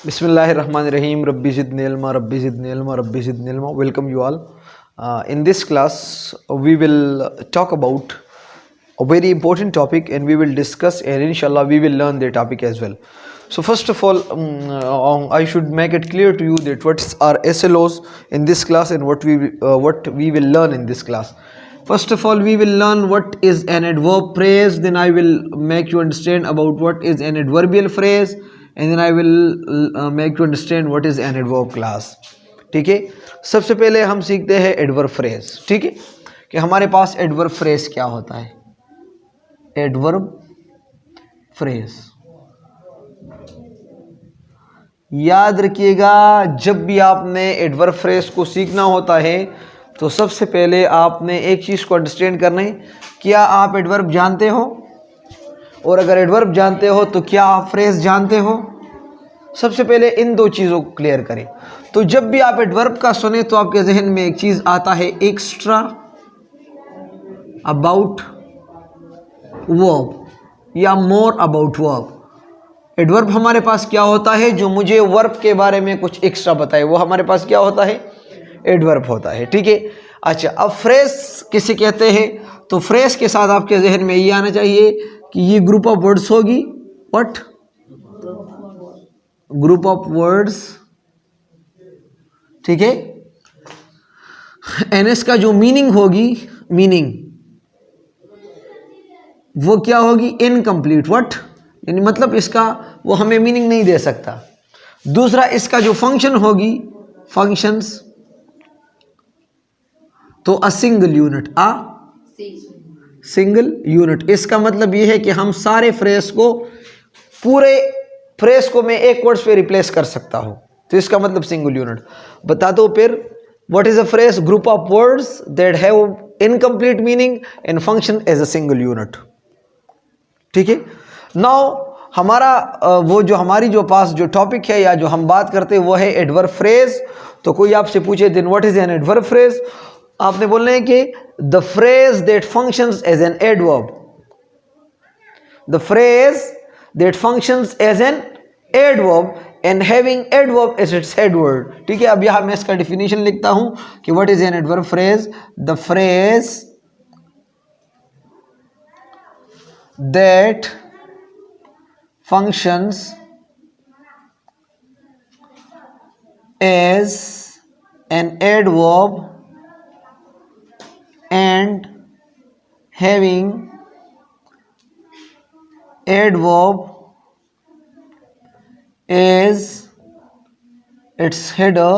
Bismillahirrahmanirrahim. Rabbi zidni ilma, Rabbi zidni ilma, Rabbi zidni ilma. Welcome you all. In this class, we will talk about a very important topic and we will discuss, and inshallah we will learn the topic as well. So first of all, I should make it clear to you that what are SLOs in this class and what we will learn in this class. First of all, we will learn what is an adverb phrase. Then I will make you understand about what is an adverbial phrase, and then I will make you understand what is an adverb class. ठीक है, सबसे पहले हम सीखते हैं adverb phrase. ठीक है, कि हमारे पास एडवर्ब फ्रेज क्या होता है. एडवर्ब फ्रेज याद रखिएगा, जब भी आपने एडवर्ब फ्रेज को सीखना होता है तो सबसे पहले आपने एक चीज़ को अंडरस्टैंड करना है. क्या आप एडवर्ब जानते हो? और अगर एडवर्ब जानते हो तो क्या आप फ्रेज जानते हो? सबसे पहले इन दो चीज़ों को क्लियर करें. तो जब भी आप एडवर्ब का सुने तो आपके जहन में एक चीज़ आता है, एक्स्ट्रा अबाउट वर्ब या मोर अबाउट वर्ब. एडवर्ब हमारे पास क्या होता है? जो मुझे वर्ब के बारे में कुछ एक्स्ट्रा बताए, वो हमारे पास क्या होता है? एडवर्ब होता है. ठीक है. अच्छा, अब फ्रेज किसे कहते हैं? तो फ्रेज के साथ आपके जहन में ये आना चाहिए कि ये ग्रुप ऑफ वर्ड्स होगी. व्हाट? Group of words. ठीक है. एन इसका जो मीनिंग होगी, मीनिंग वो क्या होगी? इनकम्प्लीट. व्हाट? यानी मतलब इसका वो हमें मीनिंग नहीं दे सकता. दूसरा, इसका जो फंक्शन होगी, फंक्शंस, तो अ सिंगल यूनिट. Single unit. इसका मतलब ये है कि हम सारे फ्रेज को, पूरे फ्रेज को मैं एक वर्ड्स पे रिप्लेस कर सकता हूं, तो इसका मतलब सिंगल यूनिट. बता दो फिर, what is a phrase? Group of words that have incomplete meaning and function as a single unit. ठीक है. नाउ हमारा वो जो हमारी जो पास जो टॉपिक है या जो हम बात करते हैं वो है एडवर्ब फ्रेज. तो कोई आपसे पूछे then what is an adverb phrase, आपने बोलना है कि the phrase that functions as an adverb. The phrase that functions as an adverb and having adverb as its head word. ठीक है. अब यहां मैं इसका डेफिनेशन लिखता हूं कि what is an adverb phrase. The phrase that functions as an adverb and having adverb as its header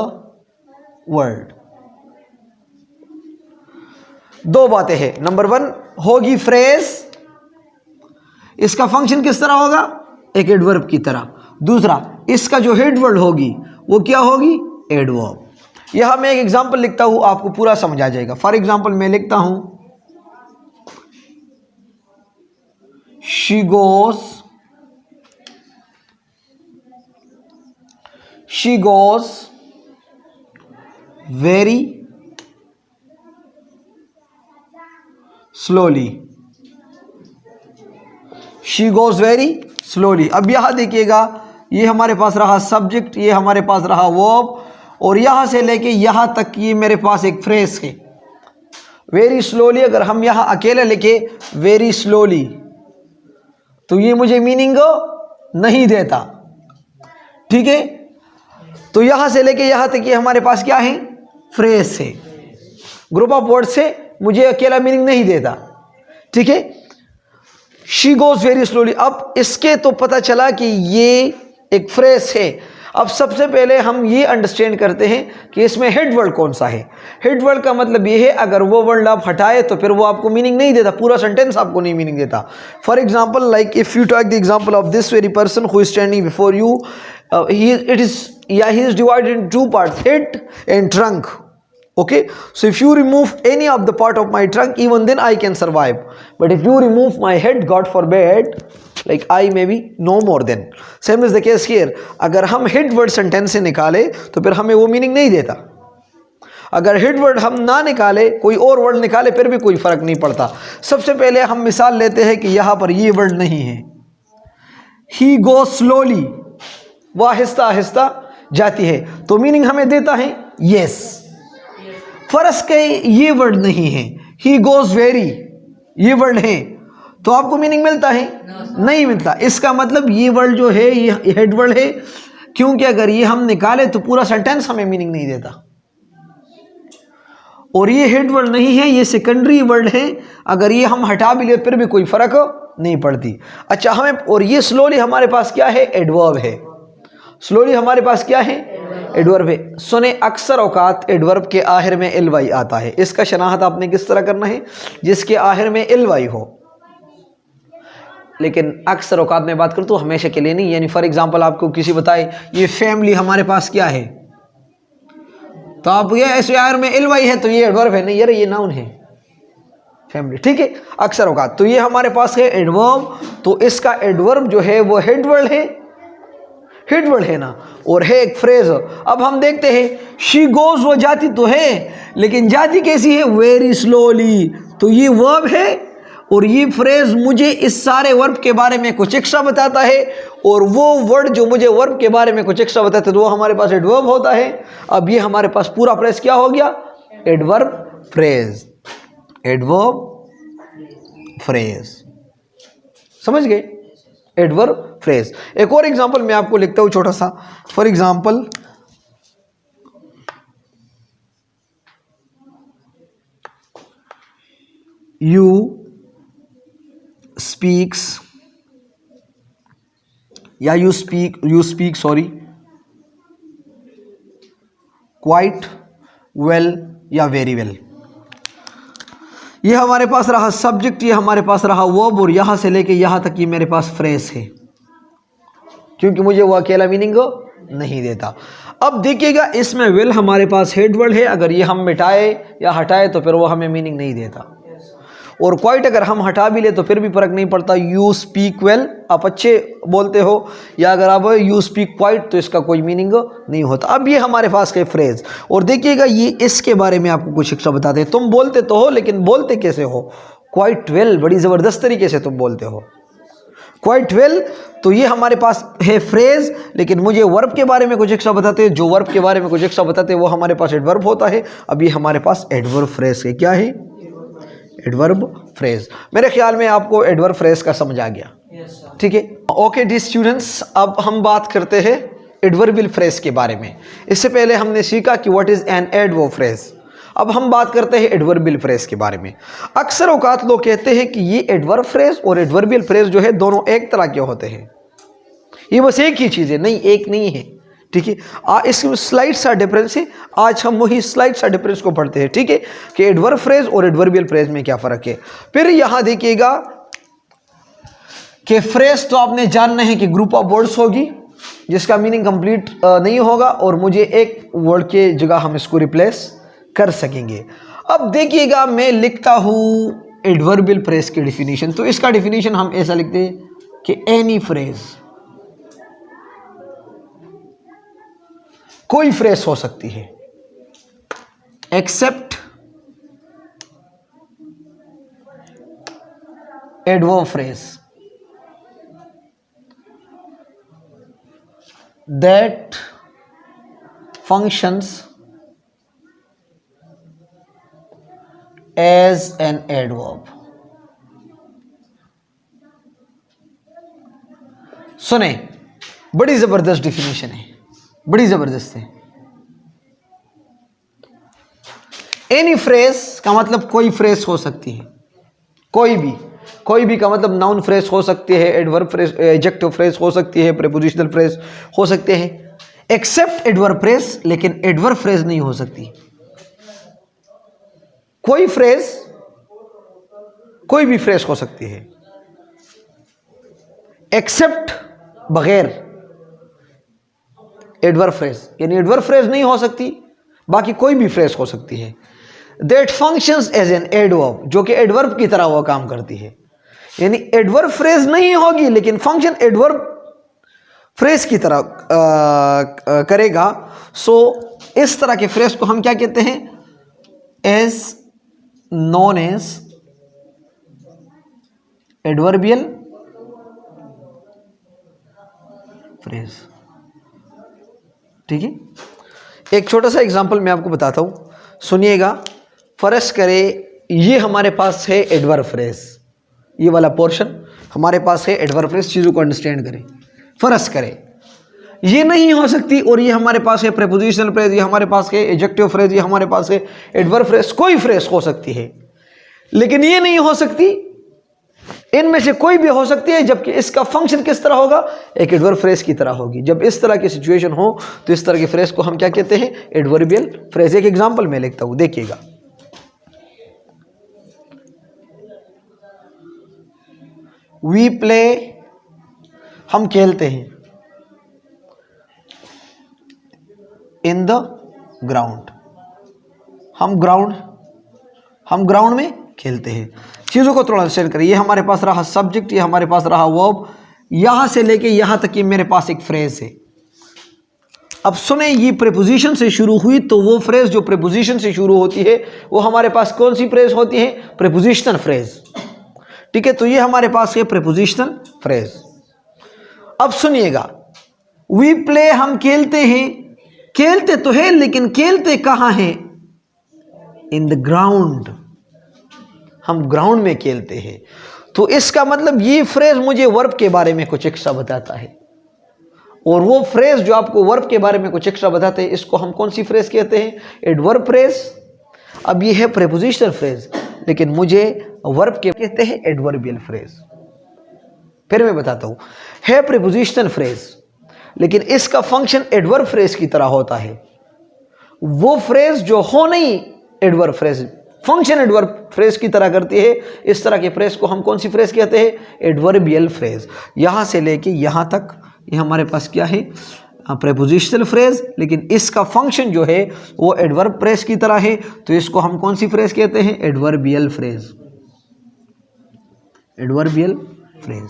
word. दो बातें हैं. नंबर वन होगी फ्रेज, इसका फंक्शन किस तरह होगा? एक एडवर्ब की तरह. दूसरा, इसका जो हेड वर्ड होगी वो क्या होगी? एडवर्ब. यहां मैं एक एग्जांपल लिखता हूं, आपको पूरा समझ आ जाएगा. फॉर एग्जांपल मैं लिखता हूं, she goes very slowly. She goes very slowly. अब यहां देखिएगा, ये हमारे पास रहा सब्जेक्ट, ये हमारे पास रहा वर्ब, और यहां से लेके यहां तक ये मेरे पास एक फ्रेज है. वेरी स्लोली अगर हम यहां अकेले लिखे वेरी स्लोली तो ये मुझे मीनिंग नहीं देता. ठीक है. तो यहां से लेके यहां तक ये हमारे पास क्या है? फ्रेज है. ग्रुप ऑफ वर्ड से मुझे अकेला मीनिंग नहीं देता. ठीक है. She goes very slowly. अब इसके तो पता चला कि ये एक फ्रेज है. अब सबसे पहले हम ये अंडरस्टैंड करते हैं कि इसमें हेड वर्ड कौन सा है. हेड वर्ड का मतलब ये है, अगर वो वर्ड आप हटाए तो फिर वो आपको मीनिंग नहीं देता, पूरा सेंटेंस आपको नहीं मीनिंग देता. For example, like if you take the example of this very person who is standing before you, he is divided in two parts, head and trunk. Okay, so if you remove any of the part of my trunk, even then I can survive. But if you remove my head, God forbid, like I may be no more then. Same is the case here. अगर हम head word sentence से निकाले तो फिर हमें वो meaning नहीं देता. अगर हेड वर्ड हम ना निकाले, कोई और वर्ड निकाले, फिर भी कोई फर्क नहीं पड़ता. सबसे पहले हम मिसाल लेते हैं कि यहां पर ये वर्ड नहीं है. ही गो स्लोली, वो आहिस्ता आहिस्ता जाती है, तो मीनिंग हमें देता है यस। फर्ज के ये वर्ड नहीं है, ही गोज वेरी, ये वर्ड है, तो आपको मीनिंग मिलता है? नहीं मिलता। इसका मतलब ये वर्ड जो है ये हेड वर्ड है, क्योंकि अगर ये हम निकाले तो पूरा सेंटेंस हमें मीनिंग नहीं देता, और ये हेड वर्ड नहीं है, ये सेकेंडरी वर्ड है। अगर ये हम हटा भी ले फिर भी कोई फर्क नहीं पड़ती। अच्छा, हमें, और ये स्लोली हमारे पास क्या है? एडवर्ब है। स्लोली हमारे पास क्या है? एडवर्ब है। सुने, अक्सर औकात एडवर्ब के आखिर में एल वाई आता है। इसका शनाख्त आपने किस तरह करना है? जिसके आखिर में एल वाई हो। लेकिन अक्सर औकात में बात करूँ तो हमेशा के लिए नहीं। यानी फॉर एग्जांपल आपको किसी बताए ये फैमिली हमारे पास क्या है, तो आप ये ऐसे आखिर में एल वाई है तो ये एडवर्ब है, नहीं यार ये नाउन है, फैमिली, ठीक है। अक्सर औकात, तो ये हमारे पास है एडवर्ब, तो इसका एडवर्ब जो है वो हेड वर्ड है, हेड वर्ड है ना, और है एक फ्रेज। अब हम देखते हैं शी गोज, वो जाती तो है, लेकिन जाती कैसी है? वेरी स्लोली, तो ये वर्ब है, और ये फ्रेज मुझे इस सारे वर्ब के बारे में कुछ एक्स्ट्रा बताता है, और वो वर्ड जो मुझे वर्ब के बारे में कुछ एक्स्ट्रा बताता है तो वो हमारे पास एडवर्ब होता है। अब ये हमारे पास पूरा फ्रेज क्या हो गया? एडवर्ब फ्रेज, एडवर्ब फ्रेज, समझ गए? Adverb phrase. एक और एग्जांपल मैं आपको लिखता हूं छोटा सा। फॉर एग्जांपल, यू स्पीक्स, या you speak sorry, quite well या वेरी वेल। ये हमारे पास रहा सब्जेक्ट, ये हमारे पास रहा वर्ब, और यहां से लेके यहां तक ये मेरे पास फ्रेज है, क्योंकि मुझे वो अकेला मीनिंग नहीं देता। अब देखिएगा, इसमें विल हमारे पास हेड वर्ड है, अगर ये हम मिटाए या हटाए तो फिर वो हमें मीनिंग नहीं देता। और क्वाइट अगर हम हटा भी ले तो फिर भी फर्क नहीं पड़ता। यू स्पीक वेल, आप अच्छे बोलते हो, या अगर आप यू स्पीक क्वाइट तो इसका कोई मीनिंग नहीं होता। अब ये हमारे पास के फ्रेज, और देखिएगा ये इसके बारे में आपको कुछ एक्स्ट्रा बताते हैं। तुम बोलते तो हो, लेकिन बोलते कैसे हो? क्वाइट वेल, बड़ी ज़बरदस्त तरीके से तुम बोलते हो, क्वाइट वेल। तो ये हमारे पास है फ्रेज, लेकिन मुझे वर्ब के बारे में कुछ एक्स्ट्रा बताते हैं। जो वर्ब के बारे में कुछ एक्स्ट्रा बताते हैं वो हमारे पास एडवर्ब होता है। अब ये हमारे पास एडवर्ब फ्रेज है, क्या है? Adverb phrase. मेरे ख्याल में आपको एडवर्ब फ्रेज का समझ आ गया, ठीक है? ओके डी स्टूडेंट्स, अब हम बात करते हैं एडवर्बियल फ्रेज के बारे में। इससे पहले हमने सीखा कि what is an adverb phrase. अब हम बात करते हैं एडवर्बियल फ्रेज के बारे में। अक्सर औकात लोग कहते हैं कि ये एडवर्ब फ्रेज और एडवर्बियल फ्रेज जो है दोनों एक तरह के होते हैं, ये बस एक ही चीज़ है। नहीं, एक नहीं है, ठीक है। इसमें स्लाइड सा डिफरेंस है। आज हम वही स्लाइड सा डिफरेंस को पढ़ते हैं, ठीक है, कि एडवर्ब फ्रेज और एडवर्बियल फ्रेज में क्या फ़र्क है। फिर यहाँ देखिएगा कि फ्रेज तो आपने जानना है कि ग्रुप ऑफ वर्ड्स होगी जिसका मीनिंग कंप्लीट नहीं होगा, और मुझे एक वर्ड के जगह हम इसको रिप्लेस कर सकेंगे। अब देखिएगा, मैं लिखता हूँ एडवर्बियल फ्रेज की डिफिनीशन। तो इसका डिफिनीशन हम ऐसा लिखते हैं कि एनी फ्रेज, कोई फ्रेज हो सकती है except adverb phrase that functions as an adverb. सुने, बड़ी जबरदस्त डिफिनीशन है, बड़ी जबरदस्त है। एनी फ्रेज का मतलब कोई फ्रेज हो सकती है, कोई भी का मतलब नाउन फ्रेज हो सकती है, एडवर्ब फ्रेज, एडजेक्टिव फ्रेज हो सकती है, प्रीपोजिशनल फ्रेज हो सकते हैं, एक्सेप्ट एडवर्ब फ्रेज, लेकिन एडवर्ब फ्रेज नहीं हो सकती। कोई फ्रेज, कोई भी फ्रेज हो सकती है एक्सेप्ट, बगैर एडवर्ब फ्रेज, यानी एडवर्ब फ्रेज नहीं हो सकती, बाकी कोई भी फ्रेज हो सकती है। That functions as an adverb, जो कि एडवर्ब की तरह वो काम करती है, यानी एडवर्ब फ्रेज नहीं होगी लेकिन फंक्शन एडवर्ब फ्रेज की तरह करेगा। सो इस तरह के फ्रेज को हम क्या कहते हैं? As known as adverbial phrase. ठीक है, एक छोटा सा एग्जांपल मैं आपको बताता हूँ, सुनिएगा। फर्ज करे ये हमारे पास है एडवर्ब फ्रेज, ये वाला पोर्शन हमारे पास है एडवर्ब फ्रेज, चीज़ों को अंडरस्टैंड करें। फर्ज करें ये नहीं हो सकती और ये हमारे पास है प्रेपोजिशनल फ्रेज, ये हमारे पास है एडजेक्टिव फ्रेज, ये हमारे पास है एडवर्ब फ्रेज, कोई फ्रेज हो सकती है, लेकिन ये नहीं हो सकती। इनमें से कोई भी हो सकती है, जबकि इसका फंक्शन किस तरह होगा, एक एडवर्ब फ्रेज की तरह होगी। जब इस तरह की सिचुएशन हो तो इस तरह के फ्रेज को हम क्या कहते हैं, एडवर्बियल फ्रेज। एक एग्जांपल मैं लिखता हूं, देखिएगा। वी प्ले, हम खेलते हैं, इन द ग्राउंड, हम ग्राउंड में खेलते हैं। चीज़ों को थोड़ा अंडरस्टैंड करें। ये हमारे पास रहा सब्जेक्ट, ये हमारे पास रहा वर्ब, यहां से लेके यहां तक ये मेरे पास एक फ्रेज है। अब सुने, ये प्रीपोजिशन से शुरू हुई, तो वो फ्रेज जो प्रीपोजिशन से शुरू होती है वो हमारे पास कौन सी फ्रेज होती है, प्रीपोजिशनल फ्रेज। ठीक है, तो ये हमारे पास है प्रीपोजिशनल फ्रेज। अब सुनिएगा, वी प्ले, हम खेलते हैं, खेलते तो है लेकिन खेलते कहां हैं, इन द ग्राउंड, हम ग्राउंड में खेलते हैं। तो इसका मतलब ये फ्रेज मुझे वर्ब के बारे में कुछ एक्स्ट्रा बताता है, और वो फ्रेज जो आपको वर्ब के बारे में कुछ एक्स्ट्रा बताते हैं, इसको हम कौन सी फ्रेज कहते हैं, एडवर्ब फ्रेज। अब ये है प्रीपोजिशनल फ्रेज, लेकिन मुझे वर्ब के कहते हैं एडवर्बियल फ्रेज। फिर मैं बताता हूं, है प्रीपोजिशनल फ्रेज, लेकिन इसका फंक्शन एडवर्ब फ्रेज की तरह होता है। वो फ्रेज जो हो नहीं adverb phrase, function adverb phrase की तरह करती है, इस तरह के फ्रेज को हम कौन सी फ्रेज कहते हैं, एडवर्बियल फ्रेज। यहां से लेके यहां तक ये हमारे पास क्या है, प्रीपोजिशनल फ्रेज, लेकिन इसका फंक्शन जो है वो एडवर्ब फ्रेज की तरह है, तो इसको हम कौन सी फ्रेज कहते हैं, एडवर्बियल फ्रेज, एडवर्बियल फ्रेज।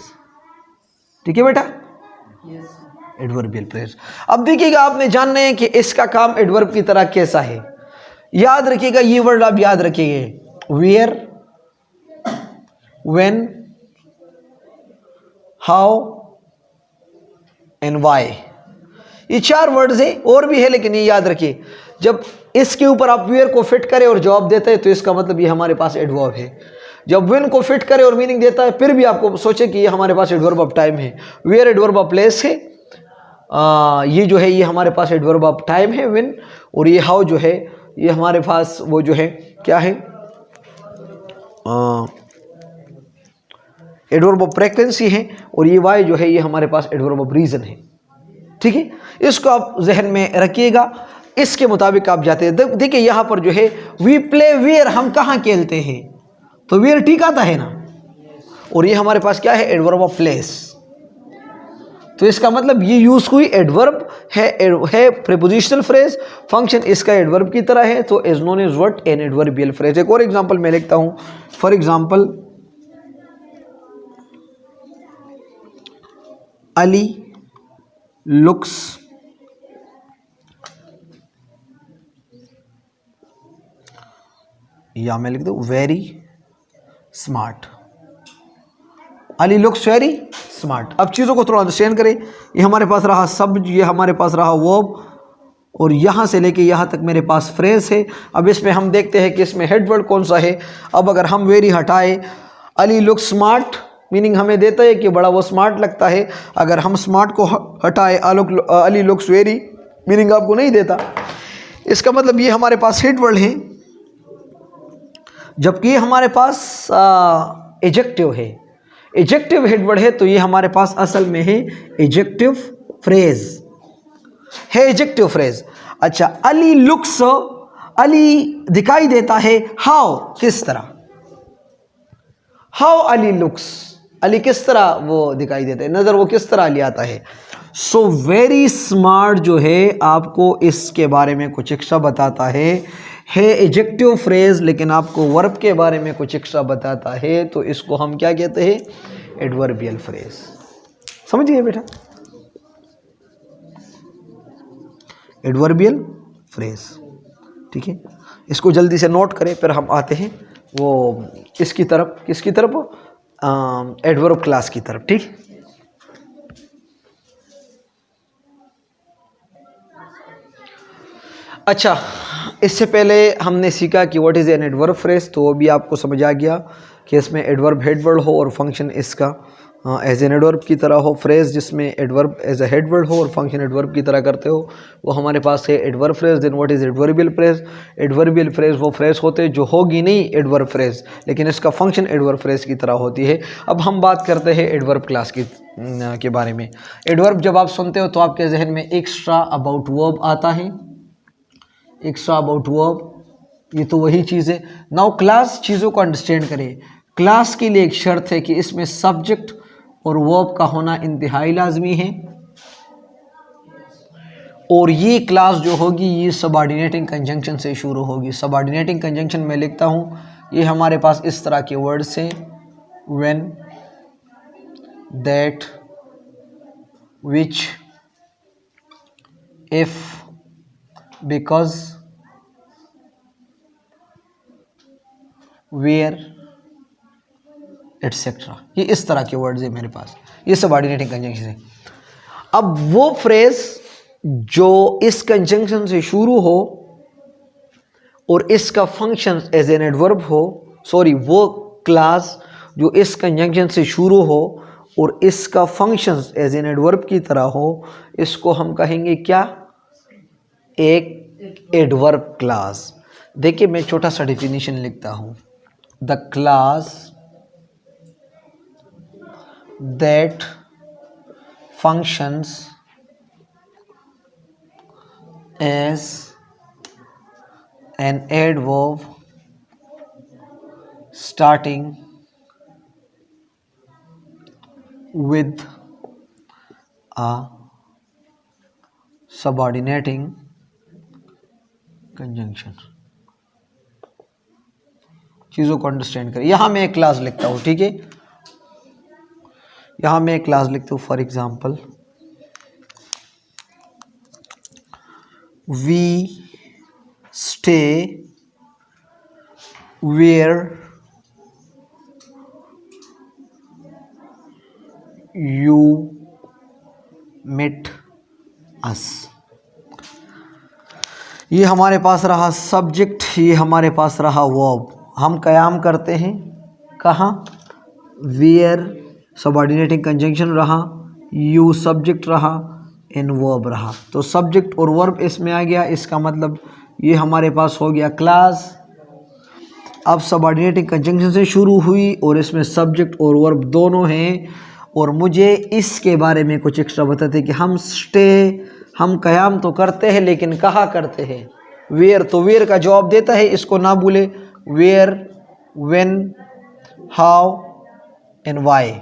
ठीक है बेटा, एडवर्बियल फ्रेज। अब देखिएगा, आपने जानना है कि इसका काम एडवर्ब की तरह कैसा है। याद रखिएगा, ये वर्ड आप याद रखिएगा, where, when, how and why, ये 4 वर्ड्स है, और भी है लेकिन ये याद रखिए। जब इसके ऊपर आप वेयर को फिट करें और जवाब देते हैं तो इसका मतलब ये हमारे पास एडवर्ब है। जब व्हेन को फिट करे और मीनिंग देता है, फिर भी आपको सोचे कि ये हमारे पास एडवर्ब ऑफ टाइम है। वेयर एडवर्ब ऑफ प्लेस है, ये जो है ये हमारे पास एडवर्ब ऑफ टाइम है व्हेन, और ये हाउ जो है ये हमारे पास वो जो है क्या है, एडवर्ब ऑफ फ्रीक्वेंसी है, और ये वाई जो है ये हमारे पास एडवर्ब ऑफ रीजन है। ठीक है, इसको आप जहन में रखिएगा, इसके मुताबिक आप जाते हैं। देखिए यहां पर जो है वी प्ले वेयर, हम कहां खेलते हैं, तो वेयर ठीक आता है ना, और ये हमारे पास क्या है, एडवर्ब ऑफ प्लेस। तो इसका मतलब ये यूज हुई एडवर्ब है प्रीपोजिशनल फ्रेज, फंक्शन इसका एडवर्ब की तरह है, तो is known as what, an adverbial phrase. एक और एग्जांपल मैं लिखता हूं, फॉर एग्जांपल, अली लुक्स या मैं लिख दूं very smart, Ali looks very smart. अब चीज़ों को थोड़ा अंडरस्टैंड करें। ये हमारे पास रहा सब्ज, ये हमारे पास रहा वर्ब, और यहाँ से लेके यहाँ तक मेरे पास फ्रेज है। अब इसमें हम देखते हैं कि इसमें हेड वर्ड कौन सा है। अब अगर हम वेरी हटाए, अली लुक्स स्मार्ट, मीनिंग हमें देता है कि बड़ा वो स्मार्ट लगता है। अगर हम स्मार्ट को हटाए, अली लुक्स वेरी, मीनिंग आपको नहीं देता। इसका मतलब ये हमारे पास हेड वर्ड है, जबकि हमारे पास एडजेक्टिव है, एडजेक्टिव हेड वर्ड है, तो ये हमारे पास असल में है एडजेक्टिव फ्रेज है, एडजेक्टिव फ्रेज। अच्छा, अली लुक्स, अली दिखाई देता है, हाउ किस तरह, हाउ अली लुक्स, अली किस तरह वो दिखाई देता है, नजर वो किस तरह अली आता है। सो वेरी स्मार्ट जो है आपको इसके बारे में कुछ एक्स्ट्रा बताता है एडजेक्टिव फ्रेज, लेकिन आपको वर्ब के बारे में कुछ एक्स्ट्रा बताता है, तो इसको हम क्या कहते हैं, एडवर्बियल फ्रेज। समझिए बेटा, एडवर्बियल फ्रेज। ठीक है, इसको जल्दी से नोट करें, फिर हम आते हैं वो इसकी तरफ, किसकी तरफ, एडवर्ब क्लास की तरफ। ठीक, अच्छा, इससे पहले हमने सीखा कि what is an adverb phrase, तो वो भी आपको समझ आ गया कि इसमें एडवर्ब हेड वर्ड हो और फंक्शन इसका एज एन एडवर्ब की तरह हो। फ्रेज जिसमें adverb as a head word हो और फंक्शन एडवर्ब की तरह करते हो, वो हमारे पास है adverb phrase. Then what is adverbial phrase? Adverbial phrase वो फ्रेज होते हैं जो होगी नहीं एडवर्ब फ्रेज, लेकिन इसका फंक्शन एडवर्ब फ्रेज की तरह होती है। अब हम बात करते हैं एडवर्ब क्लास की के बारे में। एडवर्ब जब आप सुनते हो तो आपके जहन में एक्स्ट्रा अबाउट वर्ब आता है। एक्स्ट्रा अबाउट वर्ब, ये तो वही चीज़ है। नाउ क्लास चीज़ों को अंडरस्टैंड करें। क्लास के लिए एक शर्त है कि इसमें सब्जेक्ट और वर्ब का होना इंतहाई लाजमी है, और ये क्लास जो होगी ये सबऑर्डिनेटिंग कंजंक्शन से शुरू होगी। सबऑर्डिनेटिंग कंजंक्शन में लिखता हूँ, ये हमारे पास इस तरह के वर्ड्स हैं, when, that, which, if, because, where, etcetera. ये इस तरह के वर्ड्स है मेरे पास, ये सबऑर्डिनेटिंग कंजंक्शन है। अब वो फ्रेज जो इस कंजंक्शन से शुरू हो और इसका फंक्शन एज एन एडवर्ब हो, सॉरी, वो क्लास जो इस कंजंक्शन से शुरू हो और इसका फंक्शन एज एन एडवर्ब की तरह हो, इसको हम कहेंगे क्या? एक एडवर्ब क्लास। देखिए मैं छोटा सा डिफिनीशन लिखता हूं, the class that functions as an adverb starting with a subordinating conjunction। चीज़ों को अंडरस्टैंड करें। यहाँ मैं एक क्लास लिखता हूँ, ठीक है, यहाँ मैं एक क्लास लिखता हूँ। For example, we stay where you met us. ये हमारे पास रहा सब्जेक्ट, ये हमारे पास रहा वर्ब। हम कयाम करते हैं कहाँ? वेयर सबऑर्डिनेटिंग कंजंक्शन रहा, यू सब्जेक्ट रहा, एंड वर्ब रहा। तो सब्जेक्ट और वर्ब इसमें आ गया, इसका मतलब ये हमारे पास हो गया क्लास। अब सबऑर्डिनेटिंग कंजंक्शन से शुरू हुई और इसमें सब्जेक्ट और वर्ब दोनों हैं, और मुझे इसके बारे में कुछ एक्स्ट्रा बताते हैं कि हम स्टे, हम कयाम तो करते हैं लेकिन कहाँ करते हैं? वेयर, तो वेयर का जवाब देता है, इसको ना भूले, where, when, how and why.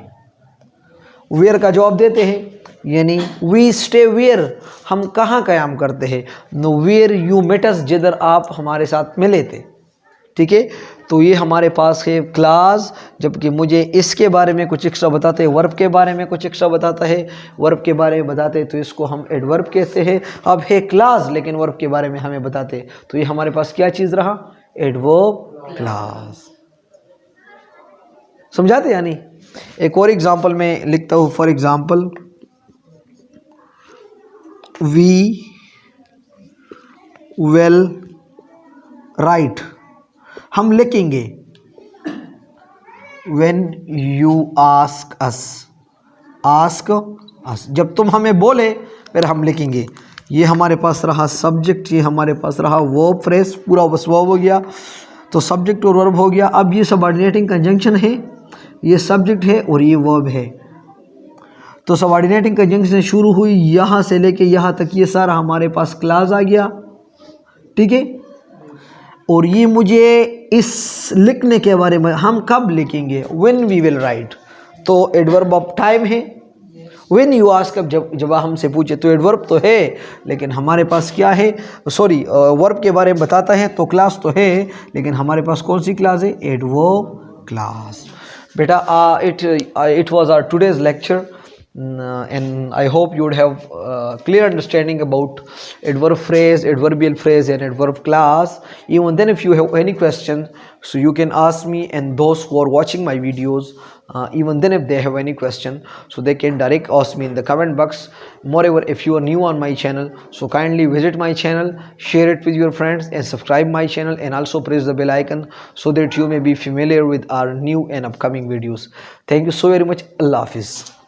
Where का जवाब देते हैं, यानी वी स्टे वेयर, हम कहाँ कयाम करते हैं? नो वेयर यू मेट अस, जिधर आप हमारे साथ मिले थे, ठीक है। तो ये हमारे पास है क्लास, जबकि मुझे इसके बारे में कुछ एक्स्ट्रा बताते हैं, वर्ब के बारे में कुछ एक्स्ट्रा बताता है, वर्ब के बारे में बताते हैं तो इसको हम एडवर्ब कहते हैं। अब है क्लास लेकिन वर्ब के बारे में हमें बताते, तो ये हमारे पास क्या चीज़ रहा? Adverb class. समझाते यानी। एक और एग्जाम्पल में लिखता हूँ, for example, we will write, हम लिखेंगे, when you ask us, ask us, जब तुम हमें बोले फिर हम लिखेंगे। ये हमारे पास रहा सब्जेक्ट, ये हमारे पास रहा वर्ब फ्रेज, पूरा बस वर्ब हो गया, तो सब्जेक्ट और वर्ब हो गया। अब ये सबऑर्डिनेटिंग कंजंक्शन है, ये सब्जेक्ट है और ये वर्ब है, तो सबऑर्डिनेटिंग कंजंक्शन से शुरू हुई, यहाँ से लेके यहाँ तक ये सारा हमारे पास क्लास आ गया, ठीक है। और ये मुझे इस लिखने के बारे में, हम कब लिखेंगे? व्हेन वी विल राइट, तो एडवर्ब ऑफ टाइम है। व्हेन यू आस्क, जब हमसे पूछे तो एडवर्ब तो है, लेकिन हमारे पास क्या है? सॉरी, वर्ब के बारे में बताता है तो क्लास तो है, लेकिन हमारे पास कौन सी क्लास है? Adverb class. बेटा, it was our today's lecture, and I hope you would have clear understanding about adverb phrase, adverbial phrase and adverb class. Even then, if you have any questions, so you can ask me, and those who are watching my videos, even then if they have any question, so they can direct ask me in the comment box. Moreover, if you are new on my channel, so kindly visit my channel, share it with your friends and subscribe my channel, and also press the bell icon so that you may be familiar with our new and upcoming videos. Thank you so very much. Allah Hafiz.